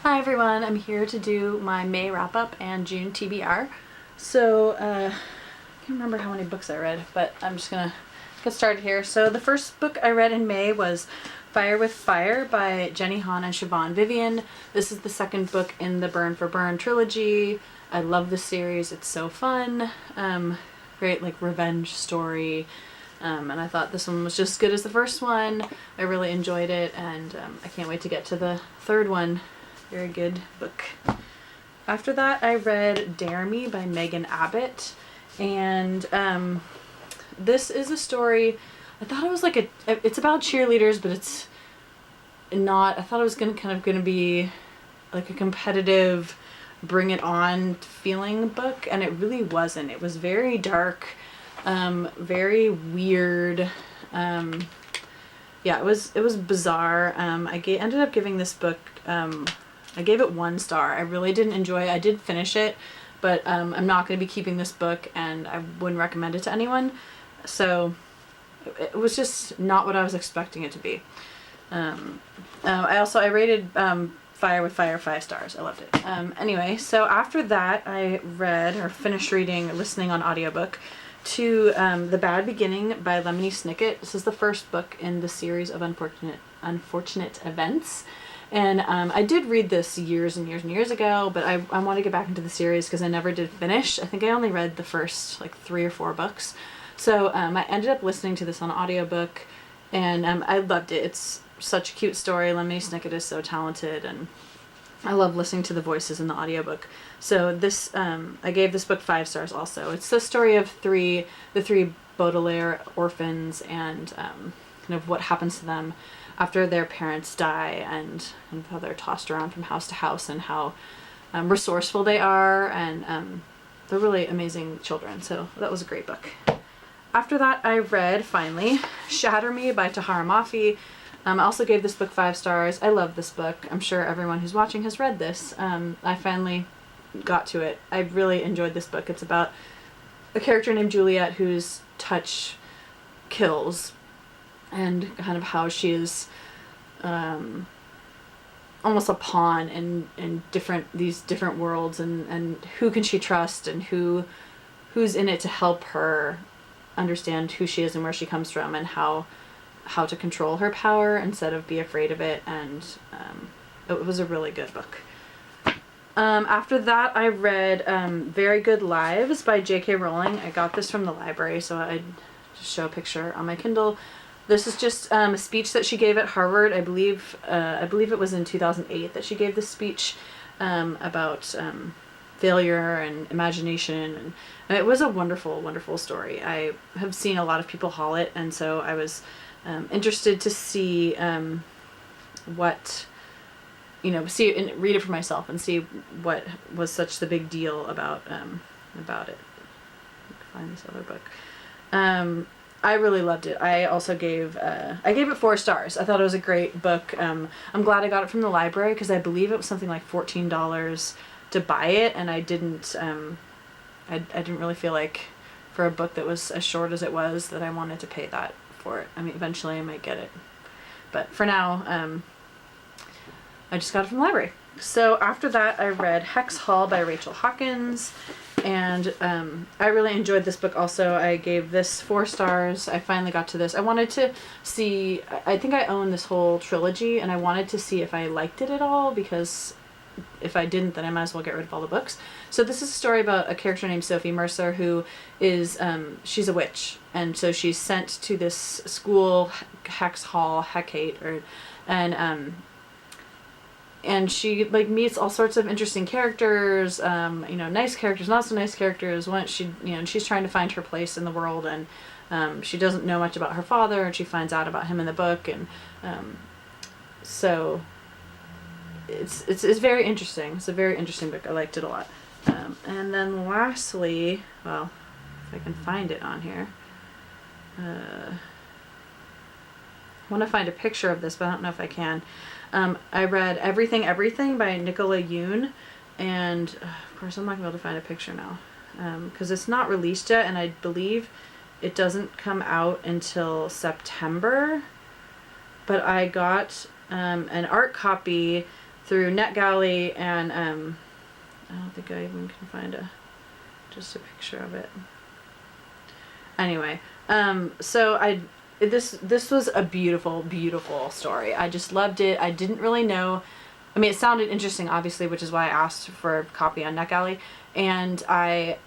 Hi everyone, I'm here to do my May wrap-up and June TBR. So, I can't remember how many books I read, but I'm just gonna get started here. So the first book I read in May was Fire with Fire by Jenny Han and Siobhan Vivian. This is the second book in the Burn for Burn trilogy. I love this series, it's so fun. Great like revenge story. And I thought this one was just as good as the first one. I really enjoyed it, and I can't wait to get to the third one. Very good book. After that, I read Dare Me by Megan Abbott, and this is a story. I thought it was like it's about cheerleaders, but it's not. I thought it was gonna be like a competitive, bring it on feeling book, and it really wasn't. It was very dark, very weird. Yeah, it was bizarre. Ended up giving this book. I gave it 1 star. I really didn't enjoy it. I did finish it, but I'm not going to be keeping this book, and I wouldn't recommend it to anyone. So it was just not what I was expecting it to be. I rated Fire with Fire 5 stars. I loved it. Anyway, so after that, I finished listening on audiobook to The Bad Beginning by Lemony Snicket. This is the first book in the series of Unfortunate Events. And I did read this years and years and years ago, but I want to get back into the series because I never did finish. I think I only read the first like 3 or 4 books. So I ended up listening to this on audiobook, and I loved it. It's such a cute story. Lemony Snicket is so talented, and I love listening to the voices in the audiobook. So this, I gave this book 5 stars also. It's the story of the three Baudelaire orphans, and kind of what happens to them after their parents die, and how they're tossed around from house to house, and how resourceful they are, and they're really amazing children. So that was a great book. After that, I read, finally, Shatter Me by Tahara Mafi. I also gave this book 5 stars. I love this book. I'm sure everyone who's watching has read this. I finally got to it. I really enjoyed this book. It's about a character named Juliet whose touch kills, and kind of how she is almost a pawn in these different worlds, and who can she trust, and who's in it to help her understand who she is and where she comes from, and how to control her power instead of be afraid of it. And it was a really good book. After that, I read Very Good Lives by J.K. Rowling. I got this from the library, so I just show a picture on my Kindle. This is just a speech that she gave at Harvard. I believe it was in 2008 that she gave this speech about failure and imagination, and it was a wonderful, wonderful story. I have seen a lot of people haul it, and so I was interested to see what, see and read it for myself and see what was such the big deal about it. Find this other book. I really loved it. I also gave it 4 stars. I thought it was a great book. I'm glad I got it from the library because I believe it was something like $14 to buy it, and I didn't really feel like, for a book that was as short as it was, that I wanted to pay that for it. I mean, eventually I might get it, but for now, I just got it from the library. So after that, I read Hex Hall by Rachel Hawkins, and I really enjoyed this book also. I gave this 4 stars. I finally got to this. I wanted to see, I think I own this whole trilogy, and I wanted to see if I liked it at all, because if I didn't, then I might as well get rid of all the books. So this is a story about a character named Sophie Mercer, who is, she's a witch, and so she's sent to this school, Hex Hall, Hecate, and she like meets all sorts of interesting characters, nice characters, not so nice characters. She's trying to find her place in the world, and she doesn't know much about her father, and she finds out about him in the book, and so it's very interesting. It's a very interesting book. I liked it a lot. And then lastly, well, if I can find it on here, I want to find a picture of this, but I don't know if I can. I read Everything by Nicola Yoon, and of course I'm not going to be able to find a picture now because it's not released yet, and I believe it doesn't come out until September, but I got an art copy through NetGalley, and I don't think I even can find just a picture of it. Anyway, so this was a beautiful, beautiful story. I just loved it. I didn't really know. I mean, it sounded interesting, obviously, which is why I asked for a copy on NetGalley. And I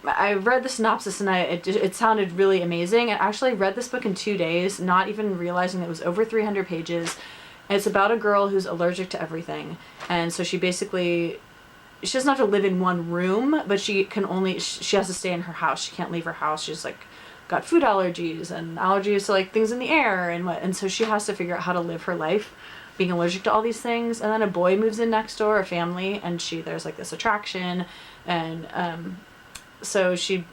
read the synopsis, and it sounded really amazing. I actually read this book in 2 days, not even realizing it was over 300 pages. And it's about a girl who's allergic to everything. And so she basically, she doesn't have to live in one room, but she has to stay in her house. She can't leave her house. She's like got food allergies and allergies to like things in the air and so she has to figure out how to live her life being allergic to all these things. And then a boy moves in next door, a family, and there's like this attraction, and so she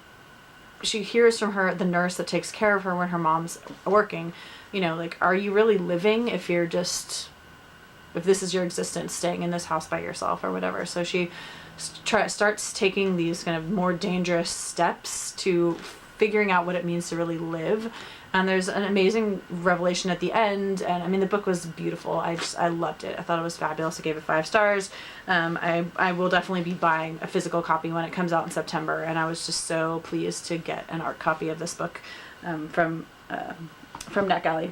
hears from the nurse that takes care of her when her mom's working, like, are you really living if this is your existence, staying in this house by yourself or whatever. So she starts taking these kind of more dangerous steps to figuring out what it means to really live. And there's an amazing revelation at the end. And I mean, the book was beautiful. I loved it. I thought it was fabulous. I gave it 5 stars. I will definitely be buying a physical copy when it comes out in September. And I was just so pleased to get an art copy of this book from NetGalley.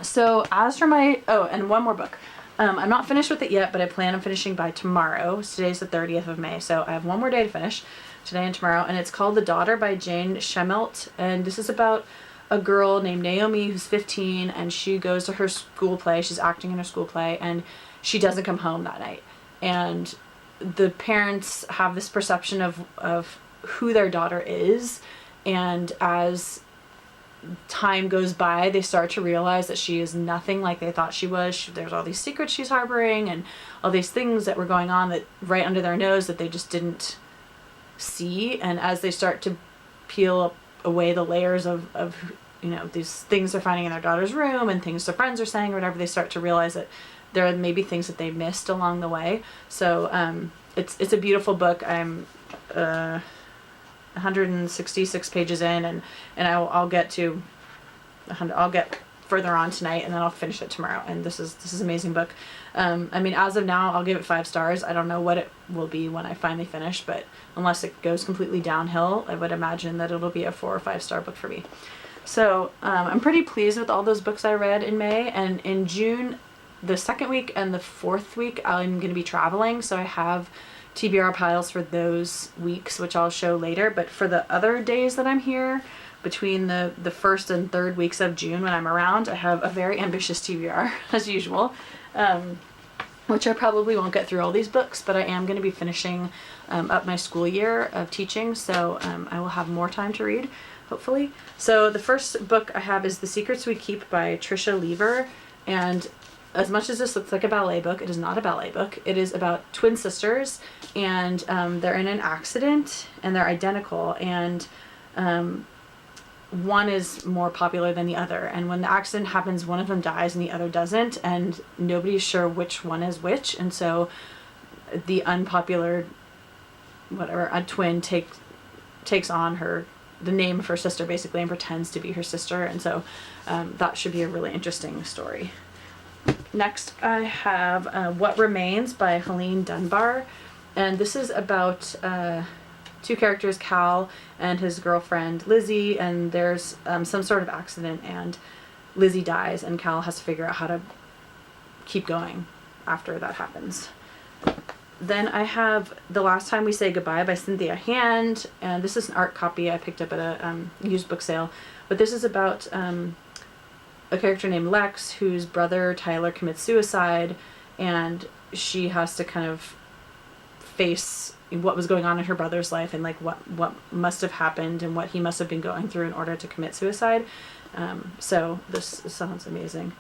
So as for and one more book. I'm not finished with it yet, but I plan on finishing by tomorrow. Today's the 30th of May, so I have one more day to finish, today and tomorrow, and it's called The Daughter by Jane Shemelt, and this is about a girl named Naomi who's 15, and she goes to her school play. She's acting in her school play, and she doesn't come home that night. And the parents have this perception of who their daughter is, and as time goes by, they start to realize that she is nothing like they thought she was. There's all these secrets she's harboring and all these things that were going on that right under their nose that they just didn't see. And as they start to peel away the layers of these things they're finding in their daughter's room and things their friends are saying or whatever, they start to realize that there are maybe things that they missed along the way. So it's a beautiful book. I'm 166 pages in, and I'll get further on tonight, and then I'll finish it tomorrow. And this is an amazing book. I mean, as of now, I'll give it 5 stars. I don't know what it will be when I finally finish, but unless it goes completely downhill, I would imagine that it'll be a 4 or 5 star book for me. So I'm pretty pleased with all those books I read in May. And in June, the 2nd week and the 4th week, I'm going to be traveling, so I have TBR piles for those weeks, which I'll show later. But for the other days that I'm here, between the 1st and 3rd weeks of June when I'm around, I have a very ambitious TBR, as usual, which I probably won't get through all these books, but I am going to be finishing up my school year of teaching, so I will have more time to read, hopefully. So the first book I have is The Secrets We Keep by Tricia Lever, and as much as this looks like a ballet book, it is not a ballet book. It is about twin sisters, and they're in an accident, and they're identical, and one is more popular than the other. And when the accident happens, one of them dies and the other doesn't, and nobody's sure which one is which. And so the unpopular, a twin takes on the name of her sister, basically, and pretends to be her sister. And so that should be a really interesting story. Next, I have What Remains by Helene Dunbar, and this is about 2 characters, Cal and his girlfriend Lizzie, and there's some sort of accident, and Lizzie dies, and Cal has to figure out how to keep going after that happens. Then I have The Last Time We Say Goodbye by Cynthia Hand, and this is an art copy I picked up at a used book sale, but this is about a character named Lex, whose brother Tyler commits suicide, and she has to kind of face what was going on in her brother's life and like what must have happened and what he must have been going through in order to commit suicide. So this sounds amazing.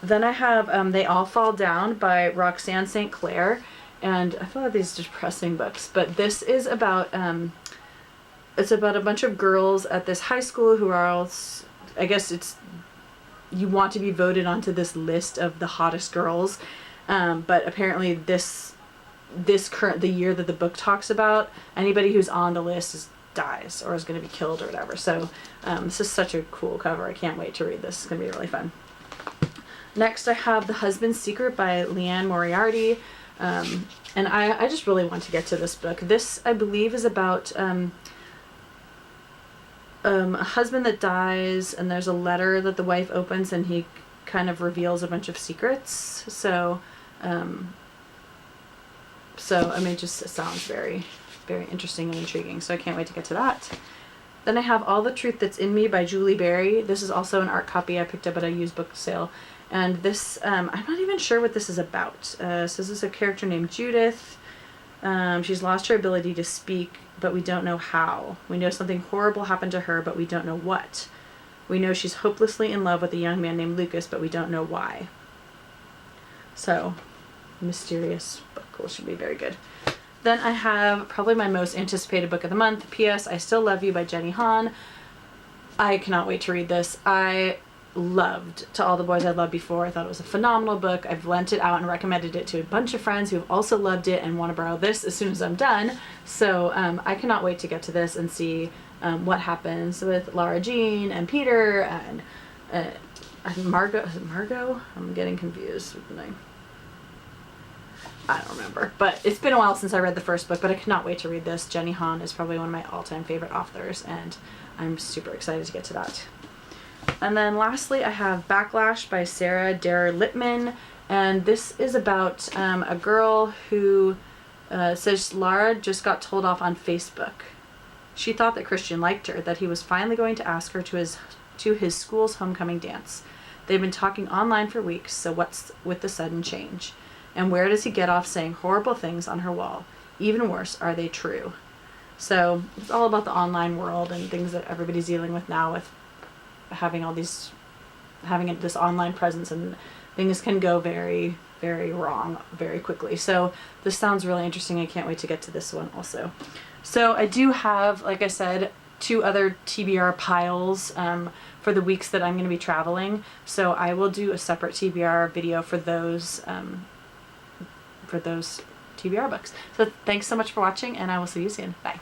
Then I have They All Fall Down by Roxanne St. Clair, and I feel like these depressing books, but this is about it's about a bunch of girls at this high school who are all, I guess you want to be voted onto this list of the hottest girls, but apparently the year that the book talks about, anybody who's on the list dies or is going to be killed or whatever. So this is such a cool cover. I can't wait to read this. It's going to be really fun. Next I have The Husband's Secret by Leanne Moriarty. And I just really want to get to this book. This, I believe, is about a husband that dies, and there's a letter that the wife opens, and he kind of reveals a bunch of secrets. So, I mean, it just sounds very, very interesting and intriguing. So I can't wait to get to that. Then I have All the Truth That's in Me by Julie Berry. This is also an art copy I picked up at a used book sale. And this, I'm not even sure what this is about. So this is a character named Judith. She's lost her ability to speak, but we don't know how. We know something horrible happened to her, but we don't know what. We know she's hopelessly in love with a young man named Lucas, but we don't know why. So, mysterious book, which should be very good. Then I have probably my most anticipated book of the month, P.S. I Still Love You by Jenny Han. I cannot wait to read this. I loved To All the Boys I've Loved Before. I thought it was a phenomenal book. I've lent it out and recommended it to a bunch of friends who have also loved it and want to borrow this as soon as I'm done. So I cannot wait to get to this and see what happens with Lara Jean and Peter and Margot. Is it Margot? I'm getting confused with the name. I don't remember, but it's been a while since I read the first book, but I cannot wait to read this. Jenny Han is probably one of my all-time favorite authors, and I'm super excited to get to that. And then lastly, I have Backlash by Sarah Darer Littman, and this is about a girl who says Lara just got told off on Facebook. She thought that Christian liked her, that he was finally going to ask her to his school's homecoming dance. They've been talking online for weeks, so what's with the sudden change? And where does he get off saying horrible things on her wall? Even worse, are they true? So it's all about the online world and things that everybody's dealing with now with having this online presence, and things can go very, very wrong very quickly. So this sounds really interesting. I can't wait to get to this one also. So I do have, like I said, 2 other TBR piles for the weeks that I'm going to be traveling. So I will do a separate TBR video for those TBR books. So thanks so much for watching, and I will see you soon. Bye.